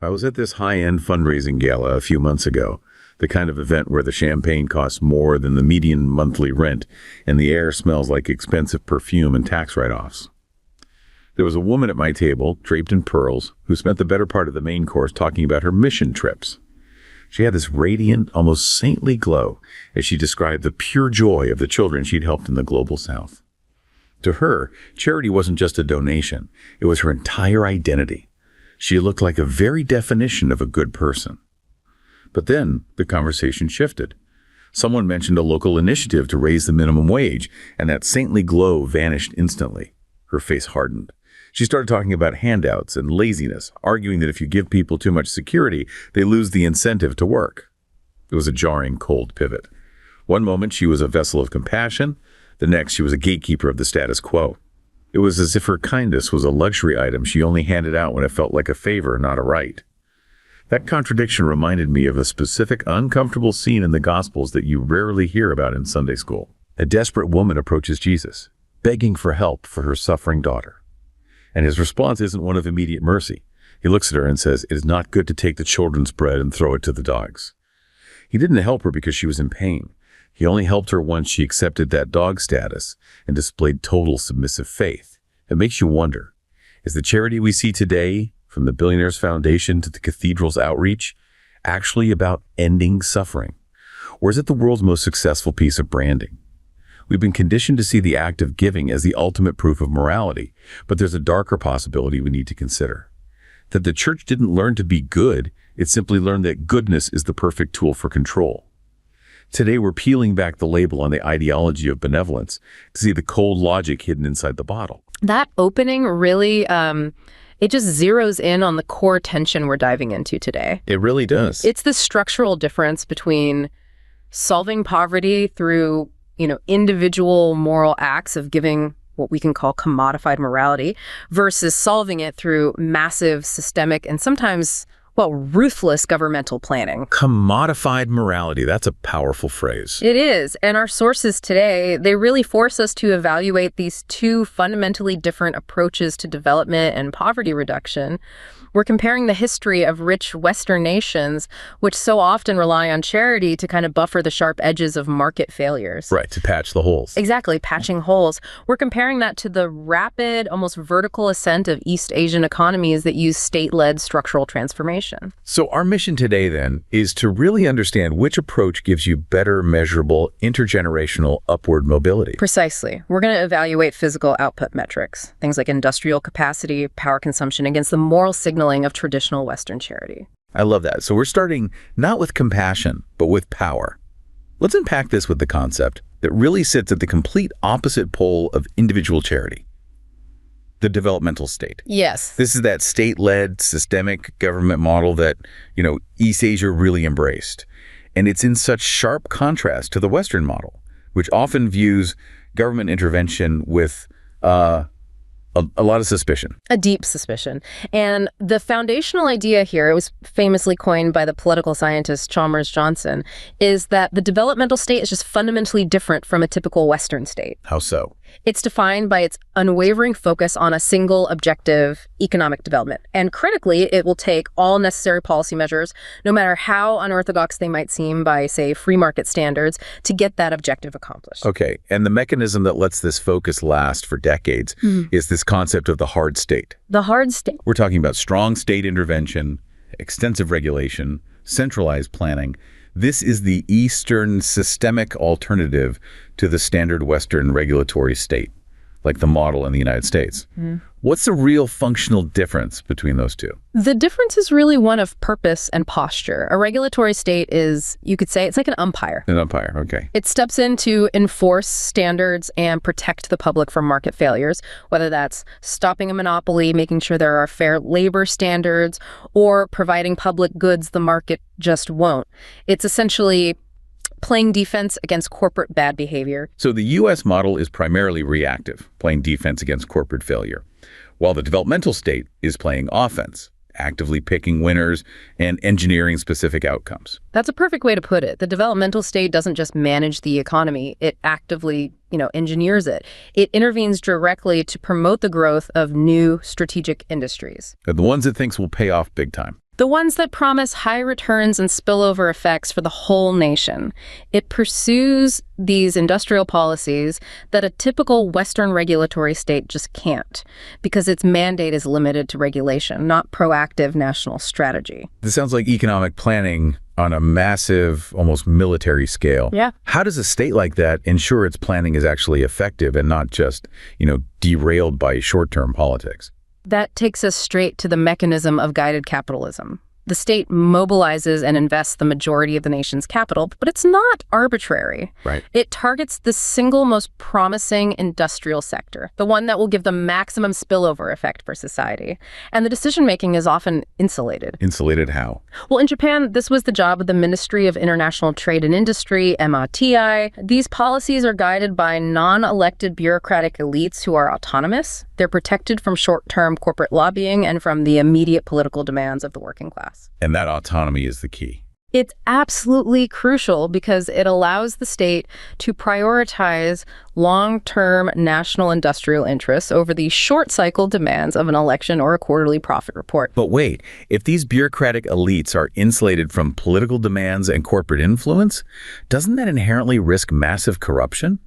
I was at this high-end fundraising gala a few months ago, the kind of event where the champagne costs more than the median monthly rent and the air smells like expensive perfume and tax write-offs. There was a woman at my table, draped in pearls, who spent the better part of the main course talking about her mission trips. She had this radiant, almost saintly glow as she described the pure joy of the children she'd helped in the global south. To her, charity wasn't just a donation, it was her entire identity. She looked like a very definition of a good person. But then the conversation shifted. Someone mentioned a local initiative to raise the minimum wage, and that saintly glow vanished instantly. Her face hardened. She started talking about handouts and laziness, arguing that if you give people too much security, they lose the incentive to work. It was a jarring, cold pivot. One moment she was a vessel of compassion, the next she was a gatekeeper of the status quo. It was as if her kindness was a luxury item she only handed out when it felt like a favor, not a right. That contradiction reminded me of a specific uncomfortable scene in the Gospels that you rarely hear about in Sunday school. A desperate woman approaches Jesus, begging for help for her suffering daughter. And his response isn't one of immediate mercy. He looks at her and says, "It is not good to take the children's bread and throw it to the dogs." He didn't help her because she was in pain. He only helped her once she accepted that dog status and displayed total submissive faith. It makes you wonder, is the charity we see today, from the Billionaires Foundation to the cathedral's outreach, actually about ending suffering? Or is it the world's most successful piece of branding? We've been conditioned to see the act of giving as the ultimate proof of morality, but there's a darker possibility we need to consider. That the church didn't learn to be good, it simply learned that goodness is the perfect tool for control. Today, we're peeling back the label on the ideology of benevolence to see the cold logic hidden inside the bottle. That opening really, it just zeroes in on the core tension we're diving into today. It really does. It's the structural difference between solving poverty through, individual moral acts of giving what we can call commodified morality versus solving it through massive systemic and sometimes ruthless governmental planning. Commodified morality, that's a powerful phrase. It is, and our sources today, they really force us to evaluate these two fundamentally different approaches to development and poverty reduction. We're comparing the history of rich Western nations, which so often rely on charity to kind of buffer the sharp edges of market failures. Right, to patch the holes. Exactly, patching holes. We're comparing that to the rapid, almost vertical ascent of East Asian economies that use state-led structural transformation. So our mission today, then, is to really understand which approach gives you better, measurable, intergenerational upward mobility. Precisely. We're going to evaluate physical output metrics, things like industrial capacity, power consumption, against the moral signaling of traditional Western charity. I love that. So we're starting not with compassion, but with power. Let's unpack this with the concept that really sits at the complete opposite pole of individual charity. The developmental state. Yes. This is that state-led systemic government model that, East Asia really embraced. And it's in such sharp contrast to the Western model, which often views government intervention with a lot of suspicion. A deep suspicion. And the foundational idea here, it was famously coined by the political scientist Chalmers Johnson, is that the developmental state is just fundamentally different from a typical Western state. How so? It's defined by its unwavering focus on a single objective, economic development. And critically, it will take all necessary policy measures, no matter how unorthodox they might seem by, say, free market standards, to get that objective accomplished. Okay, and the mechanism that lets this focus last for decades is this concept of the hard state. The hard state. We're talking about strong state intervention, extensive regulation, centralized planning. This is the Eastern systemic alternative to the standard Western regulatory state, like the model in the United States. What's the real functional difference between those two? The difference is really one of purpose and posture. A regulatory state is, you could say, it's like an umpire. An umpire, okay. It steps in to enforce standards and protect the public from market failures, whether that's stopping a monopoly, making sure there are fair labor standards, or providing public goods the market just won't. It's essentially playing defense against corporate bad behavior. So the U.S. model is primarily reactive, playing defense against corporate failure, while the developmental state is playing offense, actively picking winners and engineering specific outcomes. That's a perfect way to put it. The developmental state doesn't just manage the economy, it actively, engineers it. It intervenes directly to promote the growth of new strategic industries. The ones it thinks will pay off big time. The ones that promise high returns and spillover effects for the whole nation. It pursues these industrial policies that a typical Western regulatory state just can't, because its mandate is limited to regulation, not proactive national strategy. This sounds like economic planning on a massive, almost military scale. Yeah. How does a state like that ensure its planning is actually effective and not just, derailed by short-term politics? That takes us straight to the mechanism of guided capitalism. The state mobilizes and invests the majority of the nation's capital, but it's not arbitrary. Right. It targets the single most promising industrial sector, the one that will give the maximum spillover effect for society. And the decision-making is often insulated. Insulated how? Well, in Japan, this was the job of the Ministry of International Trade and Industry, MITI. These policies are guided by non-elected bureaucratic elites who are autonomous. They're protected from short-term corporate lobbying and from the immediate political demands of the working class. And that autonomy is the key. It's absolutely crucial because it allows the state to prioritize long-term national industrial interests over the short-cycle demands of an election or a quarterly profit report. But wait, if these bureaucratic elites are insulated from political demands and corporate influence, doesn't that inherently risk massive corruption?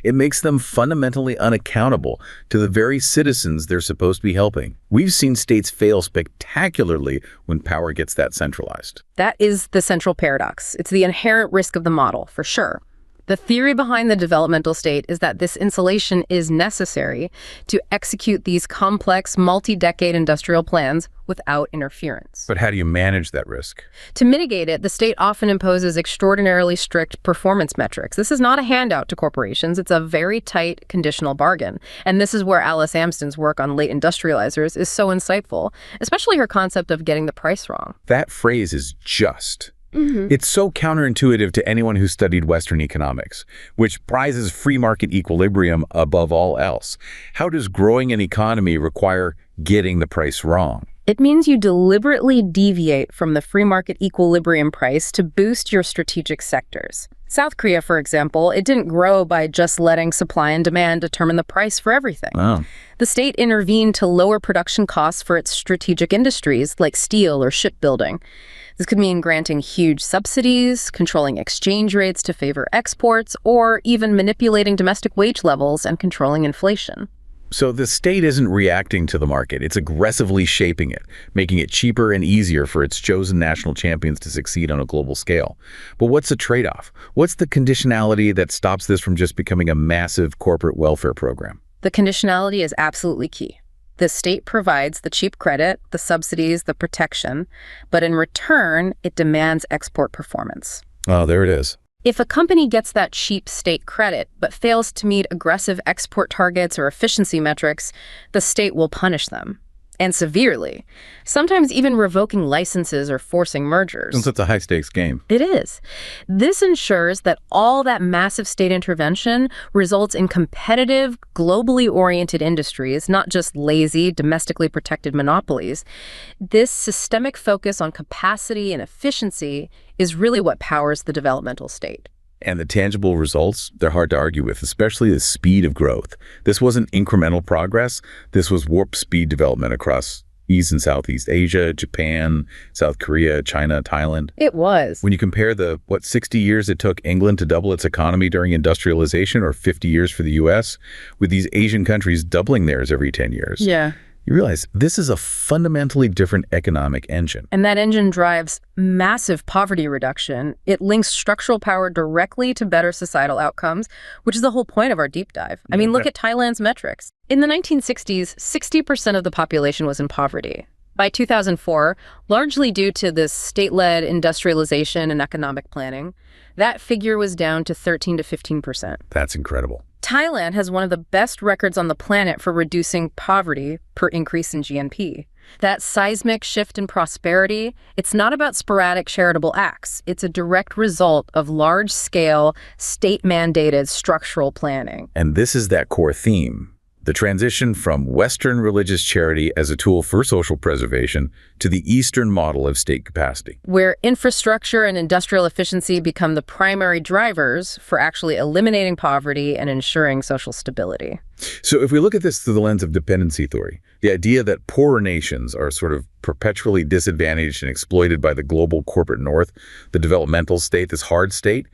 It makes them fundamentally unaccountable to the very citizens they're supposed to be helping. We've seen states fail spectacularly when power gets that centralized. That is the central paradox. It's the inherent risk of the model, for sure. The theory behind the developmental state is that this insulation is necessary to execute these complex, multi-decade industrial plans without interference. But how do you manage that risk? To mitigate it, the state often imposes extraordinarily strict performance metrics. This is not a handout to corporations. It's a very tight conditional bargain. And this is where Alice Amsden's work on late industrializers is so insightful, especially her concept of getting the price wrong. That phrase is just. It's so counterintuitive to anyone who studied Western economics, which prizes free market equilibrium above all else. How does growing an economy require getting the price wrong? It means you deliberately deviate from the free market equilibrium price to boost your strategic sectors. South Korea, for example, it didn't grow by just letting supply and demand determine the price for everything. Oh. The state intervened to lower production costs for its strategic industries like steel or shipbuilding. This could mean granting huge subsidies, controlling exchange rates to favor exports, or even manipulating domestic wage levels and controlling inflation. So the state isn't reacting to the market. It's aggressively shaping it, making it cheaper and easier for its chosen national champions to succeed on a global scale. But what's the trade-off? What's the conditionality that stops this from just becoming a massive corporate welfare program? The conditionality is absolutely key. The state provides the cheap credit, the subsidies, the protection, but in return, it demands export performance. Oh, there it is. If a company gets that cheap state credit but fails to meet aggressive export targets or efficiency metrics, the state will punish them, and severely, sometimes even revoking licenses or forcing mergers. Since it's a high-stakes game. It is. This ensures that all that massive state intervention results in competitive, globally oriented industries, not just lazy, domestically protected monopolies. This systemic focus on capacity and efficiency is really what powers the developmental state. And the tangible results, they're hard to argue with, especially the speed of growth. This wasn't incremental progress. This was warp speed development across East and Southeast Asia, Japan, South Korea, China, Thailand. It was. When you compare 60 years it took England to double its economy during industrialization, or 50 years for the U.S., with these Asian countries doubling theirs every 10 years. Yeah. You realize this is a fundamentally different economic engine. And that engine drives massive poverty reduction. It links structural power directly to better societal outcomes, which is the whole point of our deep dive. I mean, look at Thailand's metrics. In the 1960s, 60% of the population was in poverty. By 2004, largely due to this state-led industrialization and economic planning, that figure was down to 13 to 15%. That's incredible. Thailand has one of the best records on the planet for reducing poverty per increase in GNP. That seismic shift in prosperity, it's not about sporadic charitable acts. It's a direct result of large-scale, state-mandated structural planning. And this is that core theme. The transition from Western religious charity as a tool for social preservation to the Eastern model of state capacity. Where infrastructure and industrial efficiency become the primary drivers for actually eliminating poverty and ensuring social stability. So if we look at this through the lens of dependency theory, the idea that poorer nations are sort of perpetually disadvantaged and exploited by the global corporate north, the developmental state, this hard state,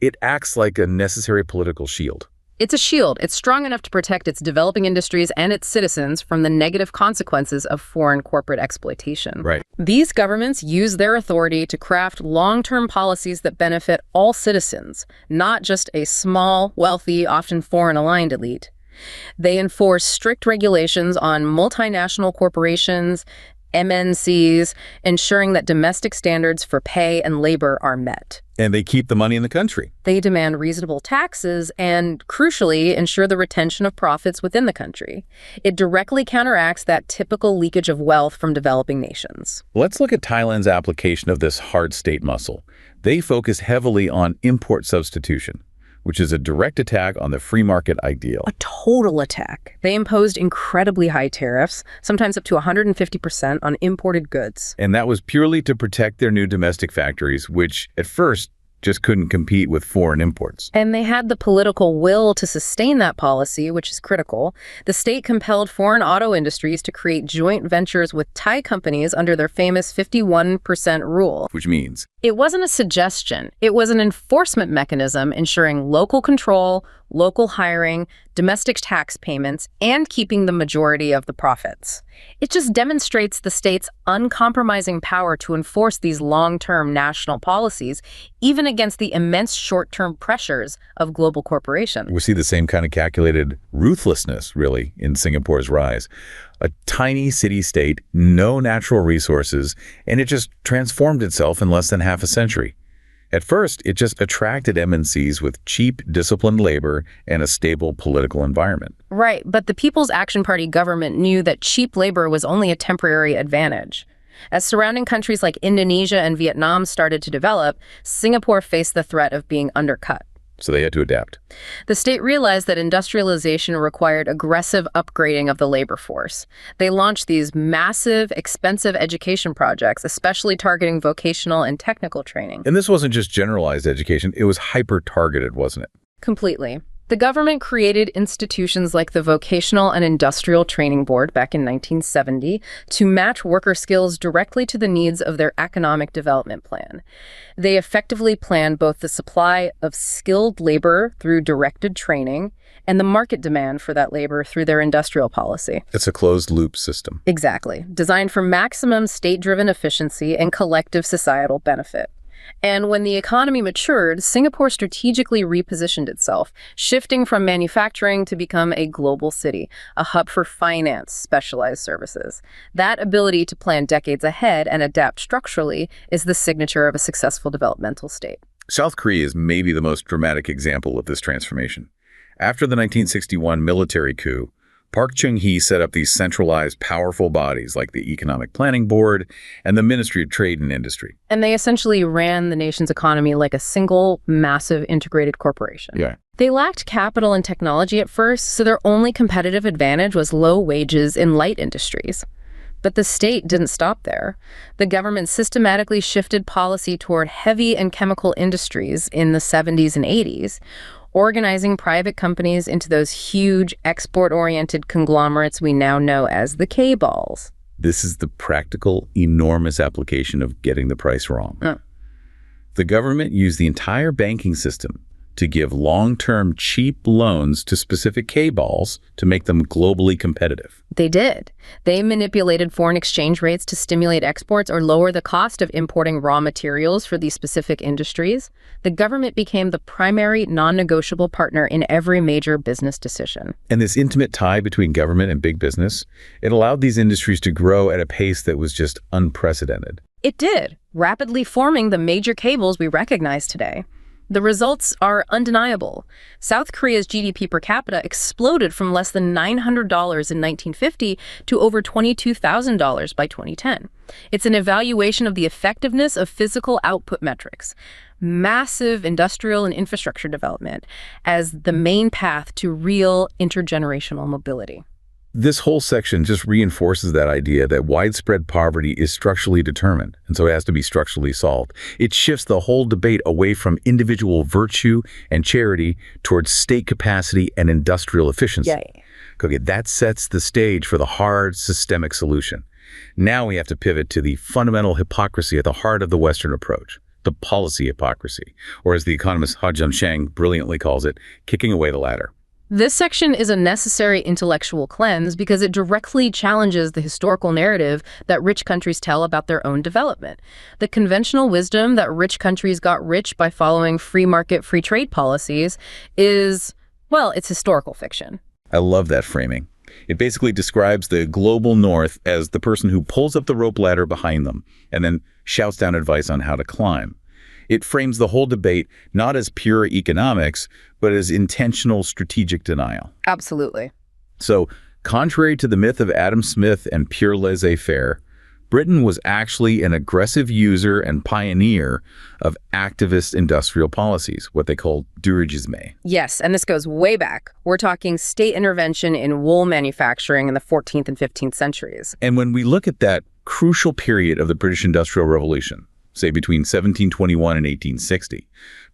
it acts like a necessary political shield. It's a shield. It's strong enough to protect its developing industries and its citizens from the negative consequences of foreign corporate exploitation. Right. These governments use their authority to craft long-term policies that benefit all citizens, not just a small, wealthy, often foreign-aligned elite. They enforce strict regulations on multinational corporations, MNCs, ensuring that domestic standards for pay and labor are met. And they keep the money in the country. They demand reasonable taxes and, crucially, ensure the retention of profits within the country. It directly counteracts that typical leakage of wealth from developing nations. Let's look at Thailand's application of this hard state muscle. They focus heavily on import substitution, which is a direct attack on the free market ideal. A total attack. They imposed incredibly high tariffs, sometimes up to 150% on imported goods. And that was purely to protect their new domestic factories, which at first just couldn't compete with foreign imports. And they had the political will to sustain that policy, which is critical. The state compelled foreign auto industries to create joint ventures with Thai companies under their famous 51% rule. Which means? It wasn't a suggestion. It was an enforcement mechanism ensuring local control, local hiring, domestic tax payments, and keeping the majority of the profits. It just demonstrates the state's uncompromising power to enforce these long-term national policies, even against the immense short-term pressures of global corporations. We see the same kind of calculated ruthlessness, really, in Singapore's rise. A tiny city-state, no natural resources, and it just transformed itself in less than half a century. At first, it just attracted MNCs with cheap, disciplined labor and a stable political environment. Right, but the People's Action Party government knew that cheap labor was only a temporary advantage. As surrounding countries like Indonesia and Vietnam started to develop, Singapore faced the threat of being undercut. So they had to adapt. The state realized that industrialization required aggressive upgrading of the labor force. They launched these massive, expensive education projects, especially targeting vocational and technical training. And this wasn't just generalized education, it was hyper-targeted, wasn't it? Completely. The government created institutions like the Vocational and Industrial Training Board back in 1970 to match worker skills directly to the needs of their economic development plan. They effectively planned both the supply of skilled labor through directed training and the market demand for that labor through their industrial policy. It's a closed-loop system. Exactly. Designed for maximum state-driven efficiency and collective societal benefit. And when the economy matured, Singapore strategically repositioned itself, shifting from manufacturing to become a global city, a hub for finance, specialized services. That ability to plan decades ahead and adapt structurally is the signature of a successful developmental state. South Korea is maybe the most dramatic example of this transformation. After the 1961 military coup, Park Chung-hee set up these centralized, powerful bodies like the Economic Planning Board and the Ministry of Trade and Industry. And they essentially ran the nation's economy like a single, massive, integrated corporation. Yeah. They lacked capital and technology at first, so their only competitive advantage was low wages in light industries. But the state didn't stop there. The government systematically shifted policy toward heavy and chemical industries in the 70s and 80s, organizing private companies into those huge export-oriented conglomerates we now know as the K-balls. This is the practical, enormous application of getting the price wrong. The government used the entire banking system to give long-term cheap loans to specific K-balls to make them globally competitive. They did. They manipulated foreign exchange rates to stimulate exports or lower the cost of importing raw materials for these specific industries. The government became the primary non-negotiable partner in every major business decision. And this intimate tie between government and big business, it allowed these industries to grow at a pace that was just unprecedented. It did, rapidly forming the major cables we recognize today. The results are undeniable. South Korea's GDP per capita exploded from less than $900 in 1950 to over $22,000 by 2010. It's an evaluation of the effectiveness of physical output metrics, massive industrial and infrastructure development as the main path to real intergenerational mobility. This whole section just reinforces that idea that widespread poverty is structurally determined, and so it has to be structurally solved. It shifts the whole debate away from individual virtue and charity towards state capacity and industrial efficiency. Yay. Okay, that sets the stage for the hard systemic solution. Now we have to pivot to the fundamental hypocrisy at the heart of the Western approach, the policy hypocrisy, or as the economist Ha-Jung Chang brilliantly calls it, kicking away the ladder. This section is a necessary intellectual cleanse because it directly challenges the historical narrative that rich countries tell about their own development. The conventional wisdom that rich countries got rich by following free market, free trade policies is, well, it's historical fiction. I love that framing. It basically describes the global north as the person who pulls up the rope ladder behind them and then shouts down advice on how to climb. It frames the whole debate not as pure economics, but as intentional strategic denial. Absolutely. So, contrary to the myth of Adam Smith and pure laissez-faire, Britain was actually an aggressive user and pioneer of activist industrial policies, what they call dirigisme. Yes, and this goes way back. We're talking state intervention in wool manufacturing in the 14th and 15th centuries. And when we look at that crucial period of the British Industrial Revolution, say between 1721 and 1860,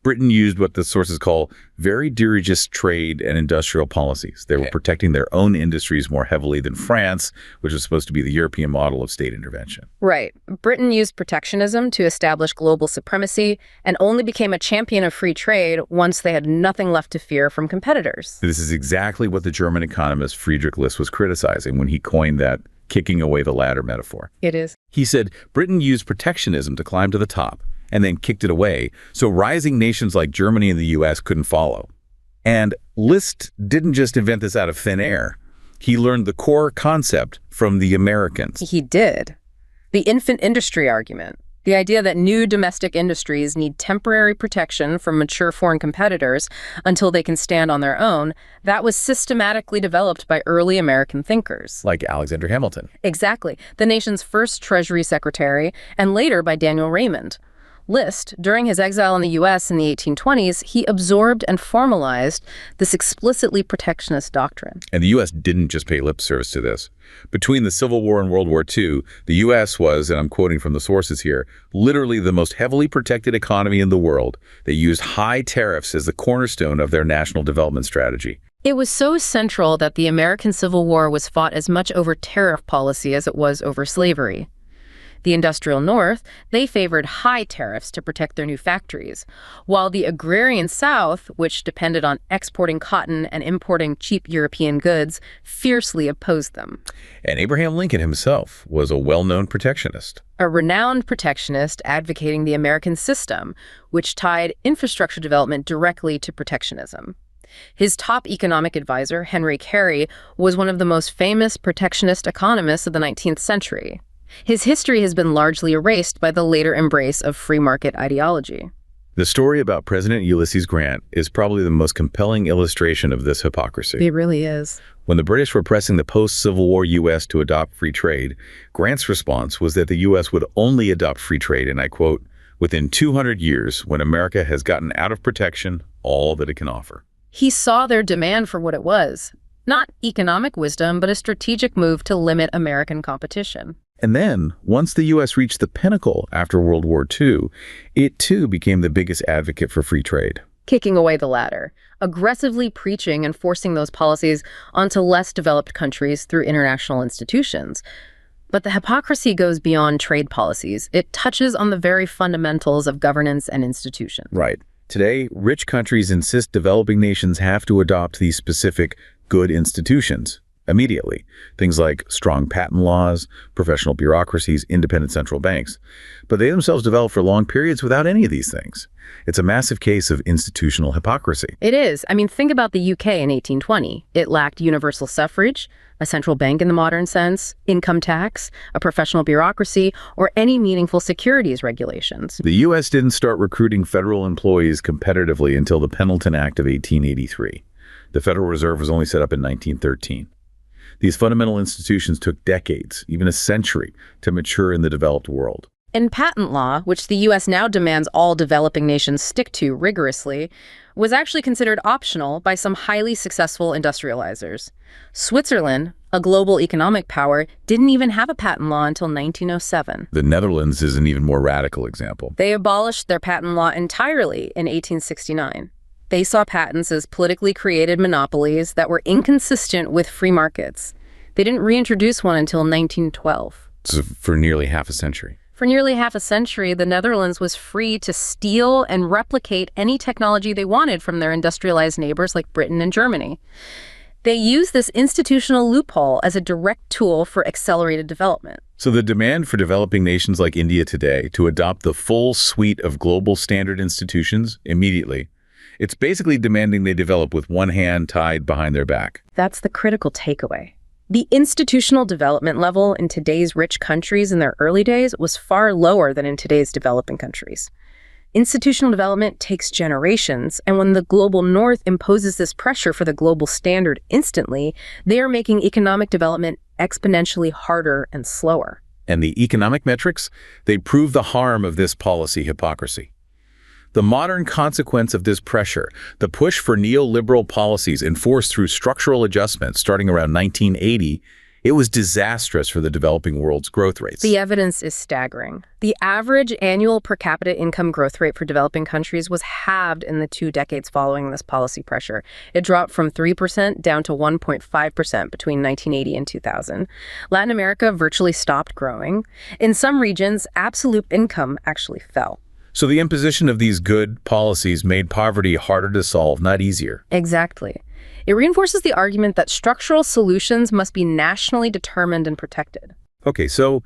Britain used what the sources call very dirigist trade and industrial policies. They were protecting their own industries more heavily than France, which was supposed to be the European model of state intervention. Right. Britain used protectionism to establish global supremacy and only became a champion of free trade once they had nothing left to fear from competitors. This is exactly what the German economist Friedrich List was criticizing when he coined that kicking away the ladder metaphor. It is. He said Britain used protectionism to climb to the top and then kicked it away, so rising nations like Germany and the U.S. couldn't follow. And List didn't just invent this out of thin air. He learned the core concept from the Americans. He did. The infant industry argument. The idea that new domestic industries need temporary protection from mature foreign competitors until they can stand on their own, that was systematically developed by early American thinkers. Like Alexander Hamilton. Exactly. The nation's first Treasury Secretary, and later by Daniel Raymond. List, during his exile in the U.S. in the 1820s, he absorbed and formalized this explicitly protectionist doctrine. And the U.S. didn't just pay lip service to this. Between the Civil War and World War II, the U.S. was, and I'm quoting from the sources here, literally the most heavily protected economy in the world. They used high tariffs as the cornerstone of their national development strategy. It was so central that the American Civil War was fought as much over tariff policy as it was over slavery. The industrial North, they favored high tariffs to protect their new factories, while the agrarian South, which depended on exporting cotton and importing cheap European goods, fiercely opposed them. And Abraham Lincoln himself was a well-known protectionist. A renowned protectionist advocating the American system, which tied infrastructure development directly to protectionism. His top economic advisor, Henry Carey, was one of the most famous protectionist economists of the 19th century. His history has been largely erased by the later embrace of free market ideology. The story about President Ulysses Grant is probably the most compelling illustration of this hypocrisy. It really is. When the British were pressing the post-Civil War U.S. to adopt free trade, Grant's response was that the U.S. would only adopt free trade, and I quote, within 200 years when America has gotten out of protection all that it can offer. He saw their demand for what it was. Not economic wisdom, but a strategic move to limit American competition. And then, once the U.S. reached the pinnacle after World War II, it too became the biggest advocate for free trade. Kicking away the ladder, aggressively preaching and forcing those policies onto less developed countries through international institutions. But the hypocrisy goes beyond trade policies. It touches on the very fundamentals of governance and institutions. Right. Today, rich countries insist developing nations have to adopt these specific good institutions. immediately. Things like strong patent laws, professional bureaucracies, independent central banks. But they themselves developed for long periods without any of these things. It's a massive case of institutional hypocrisy. It is. I mean, think about the UK in 1820. It lacked universal suffrage, a central bank in the modern sense, income tax, a professional bureaucracy, or any meaningful securities regulations. The U.S. didn't start recruiting federal employees competitively until the Pendleton Act of 1883. The Federal Reserve was only set up in 1913. These fundamental institutions took decades, even a century, to mature in the developed world. And patent law, which the U.S. now demands all developing nations stick to rigorously, was actually considered optional by some highly successful industrializers. Switzerland, a global economic power, didn't even have a patent law until 1907. The Netherlands is an even more radical example. They abolished their patent law entirely in 1869. They saw patents as politically created monopolies that were inconsistent with free markets. They didn't reintroduce one until 1912. So for nearly half a century. For nearly half a century, the Netherlands was free to steal and replicate any technology they wanted from their industrialized neighbors like Britain and Germany. They used this institutional loophole as a direct tool for accelerated development. So the demand for developing nations like India today to adopt the full suite of global standard institutions immediately, it's basically demanding they develop with one hand tied behind their back. That's the critical takeaway. The institutional development level in today's rich countries in their early days was far lower than in today's developing countries. Institutional development takes generations, and when the global north imposes this pressure for the global standard instantly, they are making economic development exponentially harder and slower. And the economic metrics, they prove the harm of this policy hypocrisy. The modern consequence of this pressure, the push for neoliberal policies enforced through structural adjustments starting around 1980, it was disastrous for the developing world's growth rates. The evidence is staggering. The average annual per capita income growth rate for developing countries was halved in the 2 decades following this policy pressure. It dropped from 3% down to 1.5% between 1980 and 2000. Latin America virtually stopped growing. In some regions, absolute income actually fell. So the imposition of these good policies made poverty harder to solve, not easier. Exactly. It reinforces the argument that structural solutions must be nationally determined and protected. Okay, so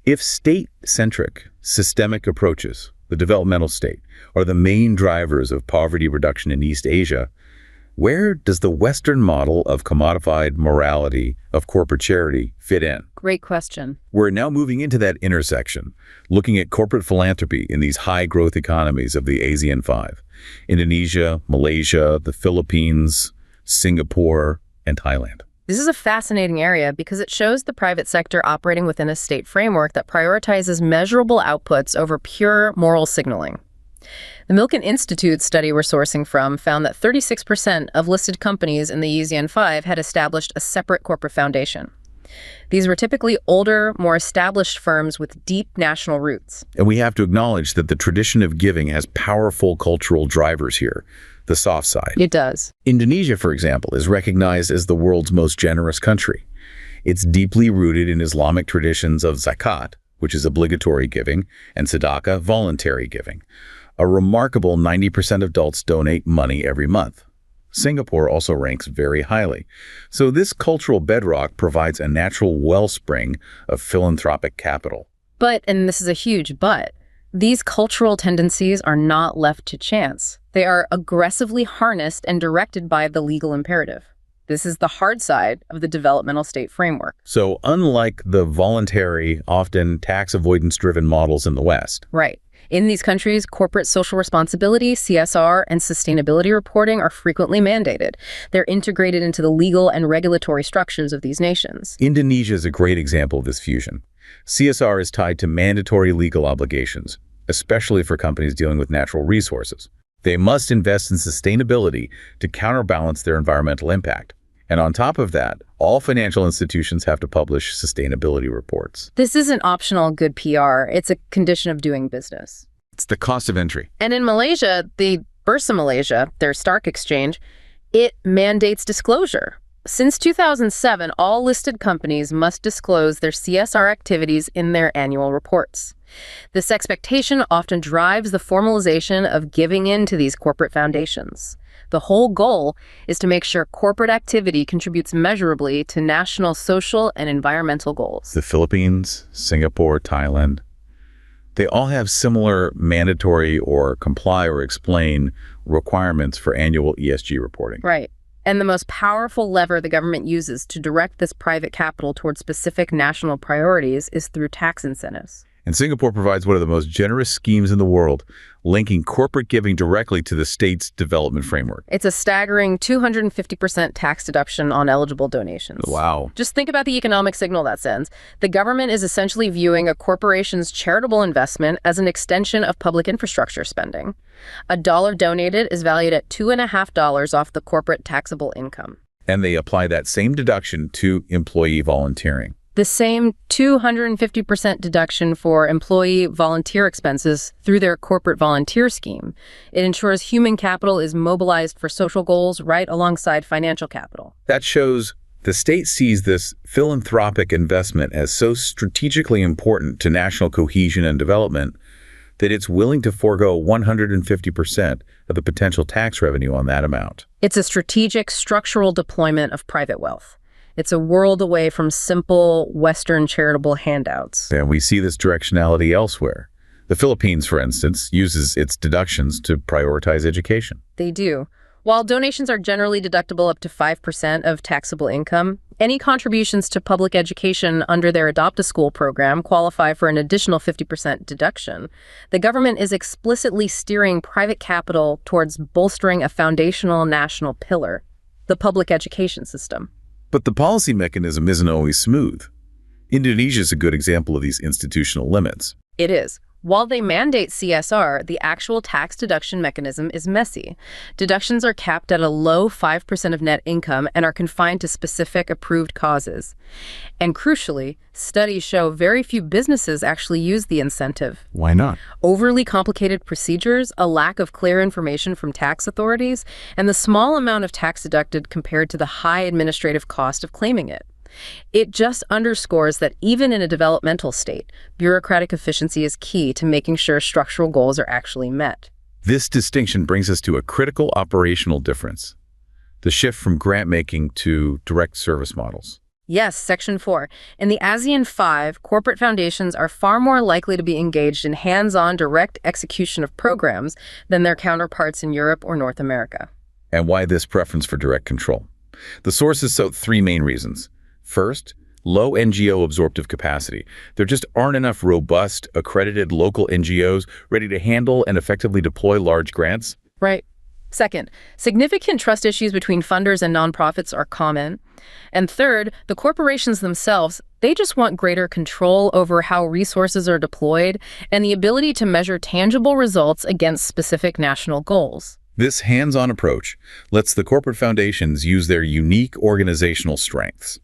if state-centric, systemic approaches, the developmental state, are the main drivers of poverty reduction in East Asia, where does the Western model of commodified morality, of corporate charity, fit in? Great question. We're now moving into that intersection, looking at corporate philanthropy in these high-growth economies of the ASEAN 5, Indonesia, Malaysia, the Philippines, Singapore, and Thailand. This is a fascinating area because it shows the private sector operating within a state framework that prioritizes measurable outputs over pure moral signaling. The Milken Institute study we're sourcing from found that 36% of listed companies in the ASEAN 5 had established a separate corporate foundation. These were typically older, more established firms with deep national roots. And we have to acknowledge that the tradition of giving has powerful cultural drivers here, the soft side. It does. Indonesia, for example, is recognized as the world's most generous country. It's deeply rooted in Islamic traditions of zakat, which is obligatory giving, and tzedakah, voluntary giving. A remarkable 90% of adults donate money every month. Singapore also ranks very highly. So this cultural bedrock provides a natural wellspring of philanthropic capital. But, and this is a huge but, these cultural tendencies are not left to chance. They are aggressively harnessed and directed by the legal imperative. This is the hard side of the developmental state framework. So unlike the voluntary, often tax avoidance-driven models in the West. Right. In these countries, corporate social responsibility, CSR, and sustainability reporting are frequently mandated. They're integrated into the legal and regulatory structures of these nations. Indonesia is a great example of this fusion. CSR is tied to mandatory legal obligations, especially for companies dealing with natural resources. They must invest in sustainability to counterbalance their environmental impact. And on top of that, all financial institutions have to publish sustainability reports. This isn't optional good PR. It's a condition of doing business. It's the cost of entry. And in Malaysia, the Bursa Malaysia, their stock exchange, it mandates disclosure. Since 2007, all listed companies must disclose their CSR activities in their annual reports. This expectation often drives the formalization of giving in to these corporate foundations. The whole goal is to make sure corporate activity contributes measurably to national social and environmental goals. The Philippines, Singapore, Thailand, they all have similar mandatory or comply or explain requirements for annual ESG reporting. Right. And the most powerful lever the government uses to direct this private capital towards specific national priorities is through tax incentives. And Singapore provides one of the most generous schemes in the world, linking corporate giving directly to the state's development framework. It's a staggering 250% tax deduction on eligible donations. Wow. Just think about the economic signal that sends. The government is essentially viewing a corporation's charitable investment as an extension of public infrastructure spending. A dollar donated is valued at $2.50 off the corporate taxable income. And they apply that same deduction to employee volunteering. The same 250% deduction for employee volunteer expenses through their corporate volunteer scheme. It ensures human capital is mobilized for social goals right alongside financial capital. That shows the state sees this philanthropic investment as so strategically important to national cohesion and development that it's willing to forego 150% of the potential tax revenue on that amount. It's a strategic, structural deployment of private wealth. It's a world away from simple Western charitable handouts. And we see this directionality elsewhere. The Philippines, for instance, uses its deductions to prioritize education. They do. While donations are generally deductible up to 5% of taxable income, any contributions to public education under their Adopt a School program qualify for an additional 50% deduction. The government is explicitly steering private capital towards bolstering a foundational national pillar, the public education system. But the policy mechanism isn't always smooth. Indonesia is a good example of these institutional limits. It is. While they mandate CSR, the actual tax deduction mechanism is messy. Deductions are capped at a low 5% of net income and are confined to specific approved causes. And crucially, studies show very few businesses actually use the incentive. Why not? Overly complicated procedures, a lack of clear information from tax authorities, and the small amount of tax deducted compared to the high administrative cost of claiming it. It just underscores that even in a developmental state, bureaucratic efficiency is key to making sure structural goals are actually met. This distinction brings us to a critical operational difference: the shift from grant-making to direct service models. Yes, Section 4. In the ASEAN 5, corporate foundations are far more likely to be engaged in hands-on direct execution of programs than their counterparts in Europe or North America. And why this preference for direct control? The sources cite three main reasons. First, low NGO absorptive capacity. There just aren't enough robust, accredited local NGOs ready to handle and effectively deploy large grants. Right. Second, significant trust issues between funders and nonprofits are common. And third, the corporations themselves, they just want greater control over how resources are deployed and the ability to measure tangible results against specific national goals. This hands-on approach lets the corporate foundations use their unique organizational strengths,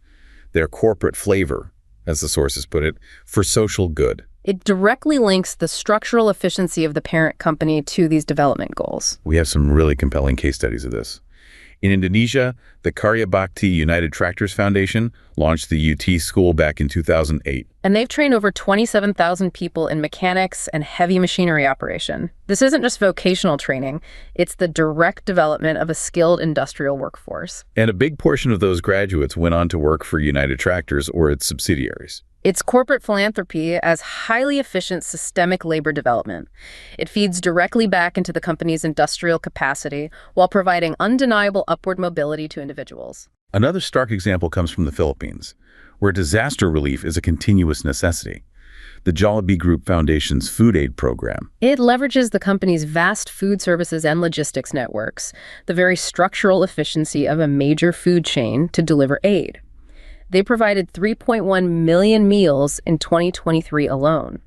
their corporate flavor, as the sources put it, for social good. It directly links the structural efficiency of the parent company to these development goals. We have some really compelling case studies of this. In Indonesia, the Karya Bakti United Tractors Foundation launched the UT school back in 2008. And they've trained over 27,000 people in mechanics and heavy machinery operation. This isn't just vocational training, it's the direct development of a skilled industrial workforce. And a big portion of those graduates went on to work for United Tractors or its subsidiaries. It's corporate philanthropy as highly efficient systemic labor development. It feeds directly back into the company's industrial capacity while providing undeniable upward mobility to individuals. Another stark example comes from the Philippines, where disaster relief is a continuous necessity. The Jollibee Group Foundation's Food Aid Program. It leverages the company's vast food services and logistics networks, the very structural efficiency of a major food chain, to deliver aid. They provided 3.1 million meals in 2023 alone.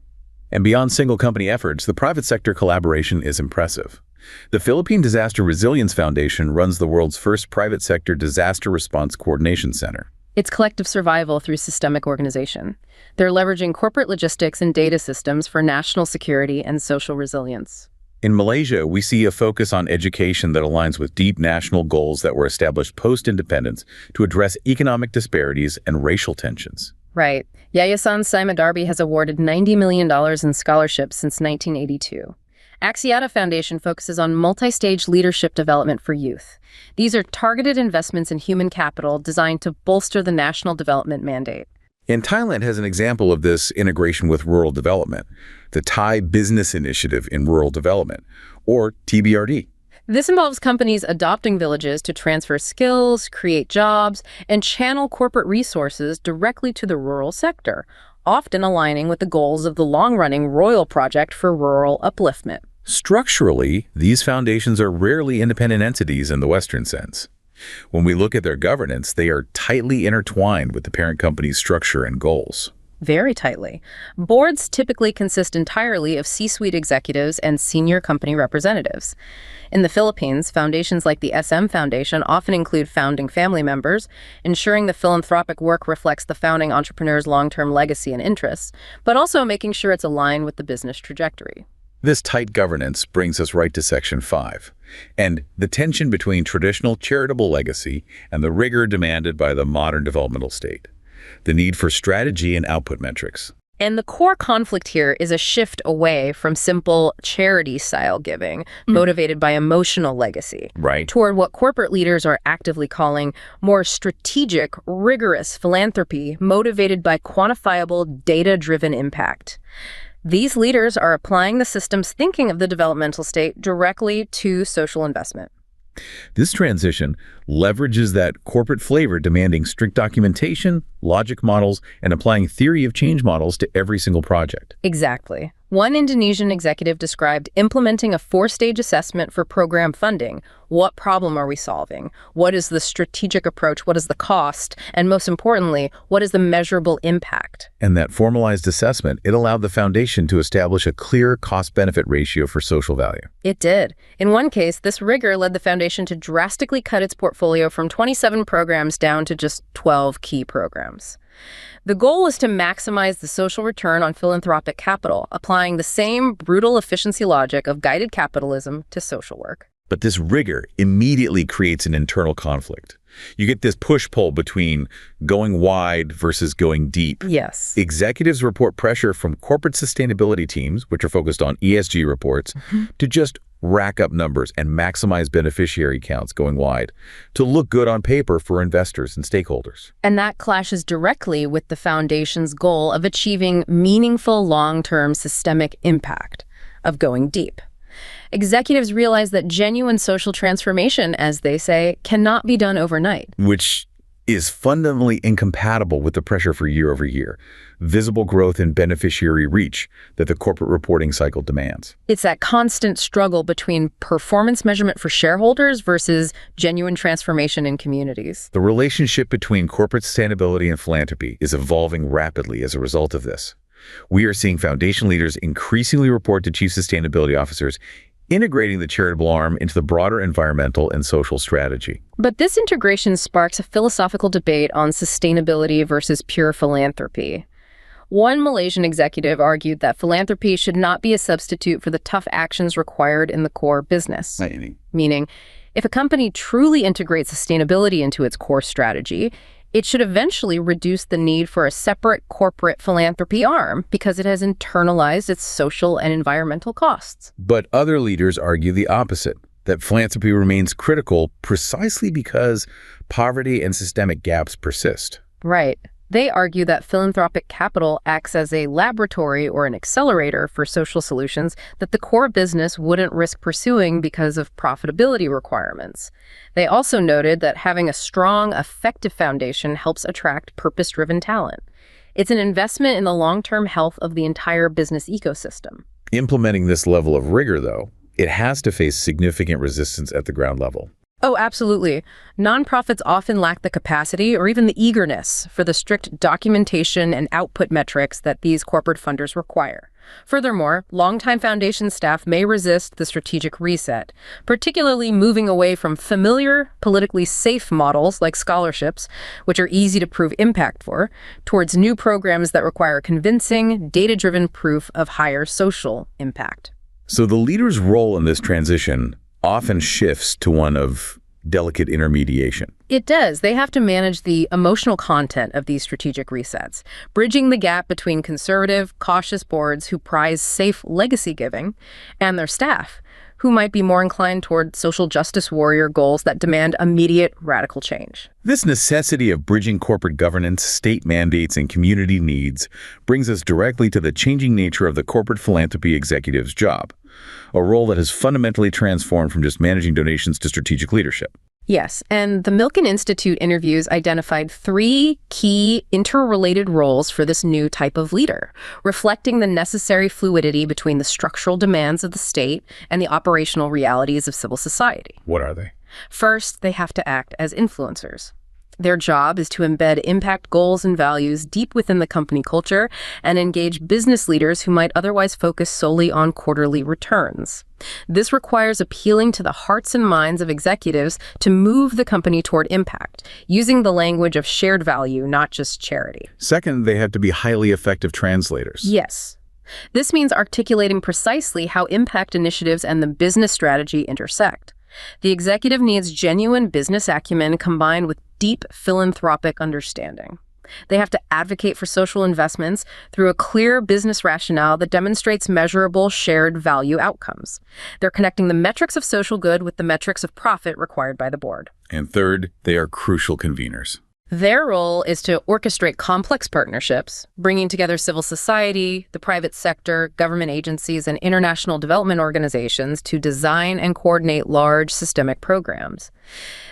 And beyond single company efforts, the private sector collaboration is impressive. The Philippine Disaster Resilience Foundation runs the world's first private sector disaster response coordination center. It's collective survival through systemic organization. They're leveraging corporate logistics and data systems for national security and social resilience. In Malaysia, we see a focus on education that aligns with deep national goals that were established post-independence to address economic disparities and racial tensions. Right. Yayasan Sima Darby has awarded $90 million in scholarships since 1982. Axiata Foundation focuses on multi-stage leadership development for youth. These are targeted investments in human capital designed to bolster the national development mandate. And Thailand has an example of this integration with rural development, the Thai Business Initiative in Rural Development, or TBRD. This involves companies adopting villages to transfer skills, create jobs, and channel corporate resources directly to the rural sector, often aligning with the goals of the long-running Royal Project for Rural Upliftment. Structurally, these foundations are rarely independent entities in the Western sense. When we look at their governance, they are tightly intertwined with the parent company's structure and goals. Very tightly. Boards typically consist entirely of C-suite executives and senior company representatives. In the Philippines, foundations like the SM Foundation often include founding family members, ensuring the philanthropic work reflects the founding entrepreneur's long-term legacy and interests, but also making sure it's aligned with the business trajectory. This tight governance brings us right to Section 5, and the tension between traditional charitable legacy and the rigor demanded by the modern developmental state, the need for strategy and output metrics. And the core conflict here is a shift away from simple charity-style giving, motivated by emotional legacy, Right. toward what corporate leaders are actively calling more strategic, rigorous philanthropy, motivated by quantifiable, data-driven impact. These leaders are applying the system's thinking of the developmental state directly to social investment. This transition leverages that corporate flavor demanding strict documentation, logic models, and applying theory of change models to every single project. Exactly. One Indonesian executive described implementing a 4-stage assessment for program funding. What problem are we solving? What is the strategic approach? What is the cost? And most importantly, what is the measurable impact? And that formalized assessment, it allowed the foundation to establish a clear cost-benefit ratio for social value. It did. In one case, this rigor led the foundation to drastically cut its portfolio from 27 programs down to just 12 key programs. The goal was to maximize the social return on philanthropic capital, applying the same brutal efficiency logic of guided capitalism to social work. But this rigor immediately creates an internal conflict. You get this push-pull between going wide versus going deep. Yes. Executives report pressure from corporate sustainability teams, which are focused on ESG reports, to just rack up numbers and maximize beneficiary counts going wide, to look good on paper for investors and stakeholders. And that clashes directly with the foundation's goal of achieving meaningful long-term systemic impact, of going deep. Executives realize that genuine social transformation, as they say, cannot be done overnight. Which is fundamentally incompatible with the pressure for year-over-year, visible growth in beneficiary reach that the corporate reporting cycle demands. It's that constant struggle between performance measurement for shareholders versus genuine transformation in communities. The relationship between corporate sustainability and philanthropy is evolving rapidly as a result of this. We are seeing foundation leaders increasingly report to chief sustainability officers, integrating the charitable arm into the broader environmental and social strategy. But this integration sparks a philosophical debate on sustainability versus pure philanthropy. One Malaysian executive argued that philanthropy should not be a substitute for the tough actions required in the core business. Meaning, if a company truly integrates sustainability into its core strategy, it should eventually reduce the need for a separate corporate philanthropy arm because it has internalized its social and environmental costs. But other leaders argue the opposite, that philanthropy remains critical precisely because poverty and systemic gaps persist. Right. They argue that philanthropic capital acts as a laboratory or an accelerator for social solutions that the core business wouldn't risk pursuing because of profitability requirements. They also noted that having a strong, effective foundation helps attract purpose-driven talent. It's an investment in the long-term health of the entire business ecosystem. Implementing this level of rigor, though, it has to face significant resistance at the ground level. Oh, absolutely. Nonprofits often lack the capacity or even the eagerness for the strict documentation and output metrics that these corporate funders require. Furthermore, longtime foundation staff may resist the strategic reset, particularly moving away from familiar, politically safe models like scholarships, which are easy to prove impact for, towards new programs that require convincing, data-driven proof of higher social impact. So the leader's role in this transition often shifts to one of delicate intermediation. It does. They have to manage the emotional content of these strategic resets, bridging the gap between conservative, cautious boards who prize safe legacy giving and their staff, who might be more inclined toward social justice warrior goals that demand immediate radical change. This necessity of bridging corporate governance, state mandates, and community needs brings us directly to the changing nature of the corporate philanthropy executive's job, a role that has fundamentally transformed from just managing donations to strategic leadership. Yes, and the Milken Institute interviews identified 3 key interrelated roles for this new type of leader, reflecting the necessary fluidity between the structural demands of the state and the operational realities of civil society. What are they? First, they have to act as influencers. Their job is to embed impact goals and values deep within the company culture and engage business leaders who might otherwise focus solely on quarterly returns. This requires appealing to the hearts and minds of executives to move the company toward impact, using the language of shared value, not just charity. Second, they have to be highly effective translators. Yes. This means articulating precisely how impact initiatives and the business strategy intersect. The executive needs genuine business acumen combined with deep philanthropic understanding. They have to advocate for social investments through a clear business rationale that demonstrates measurable shared value outcomes. They're connecting the metrics of social good with the metrics of profit required by the board. And third, they are crucial conveners. Their role is to orchestrate complex partnerships, bringing together civil society, the private sector, government agencies, and international development organizations to design and coordinate large systemic programs.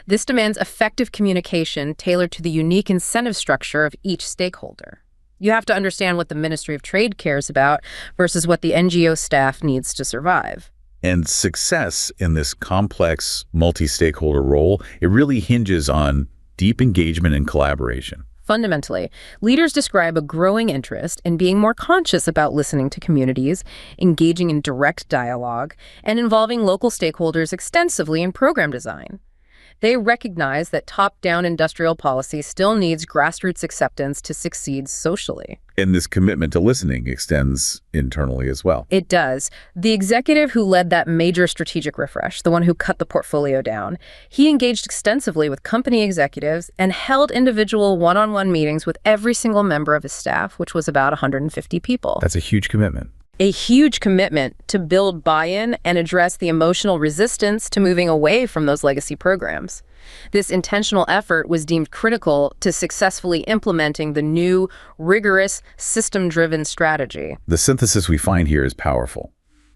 This demands effective communication tailored to the unique incentive structure of each stakeholder. You have to understand what the Ministry of Trade cares about versus what the NGO staff needs to survive. And success in this complex, multi-stakeholder role, it really hinges on deep engagement and collaboration. Fundamentally, leaders describe a growing interest in being more conscious about listening to communities, engaging in direct dialogue, and involving local stakeholders extensively in program design. They recognize that top-down industrial policy still needs grassroots acceptance to succeed socially. And this commitment to listening extends internally as well. It does. The executive who led that major strategic refresh, the one who cut the portfolio down, he engaged extensively with company executives and held individual one-on-one meetings with every single member of his staff, which was about 150 people. That's a huge commitment. A huge commitment to build buy-in and address the emotional resistance to moving away from those legacy programs. This intentional effort was deemed critical to successfully implementing the new, rigorous, system-driven strategy. The synthesis we find here is powerful.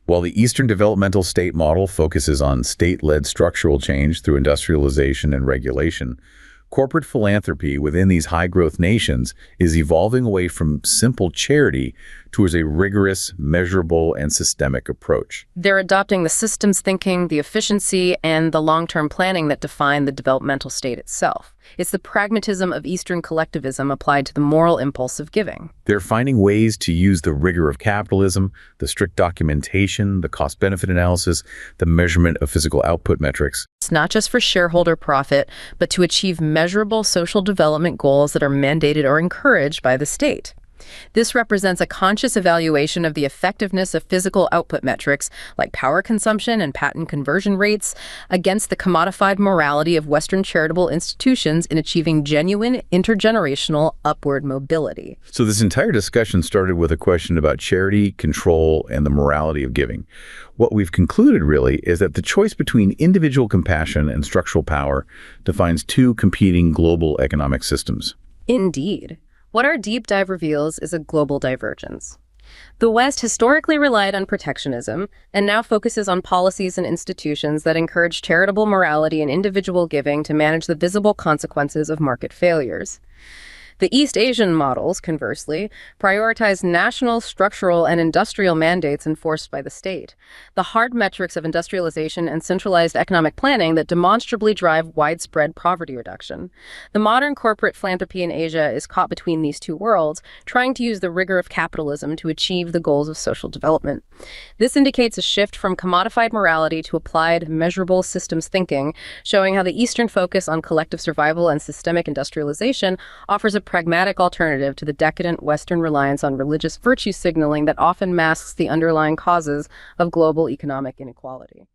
While the Eastern Developmental State Model focuses on state-led structural change through industrialization and regulation, corporate philanthropy within these high-growth nations is evolving away from simple charity towards a rigorous, measurable, and systemic approach. They're adopting the systems thinking, the efficiency, and the long-term planning that define the developmental state itself. It's the pragmatism of Eastern collectivism applied to the moral impulse of giving. They're finding ways to use the rigor of capitalism, the strict documentation, the cost-benefit analysis, the measurement of physical output metrics. It's not just for shareholder profit, but to achieve measurable social development goals that are mandated or encouraged by the state. This represents a conscious evaluation of the effectiveness of physical output metrics like power consumption and patent conversion rates against the commodified morality of Western charitable institutions in achieving genuine intergenerational upward mobility. So this entire discussion started with a question about charity, control, and the morality of giving. What we've concluded really is that the choice between individual compassion and structural power defines 2 competing global economic systems. Indeed. What our deep dive reveals is a global divergence. The West historically relied on protectionism and now focuses on policies and institutions that encourage charitable morality and individual giving to manage the visible consequences of market failures. The East Asian models, conversely, prioritize national, structural, and industrial mandates enforced by the state, the hard metrics of industrialization and centralized economic planning that demonstrably drive widespread poverty reduction. The modern corporate philanthropy in Asia is caught between these 2 worlds, trying to use the rigor of capitalism to achieve the goals of social development. This indicates a shift from commodified morality to applied, measurable systems thinking, showing how the Eastern focus on collective survival and systemic industrialization offers a pragmatic alternative to the decadent Western reliance on religious virtue signaling that often masks the underlying causes of global economic inequality.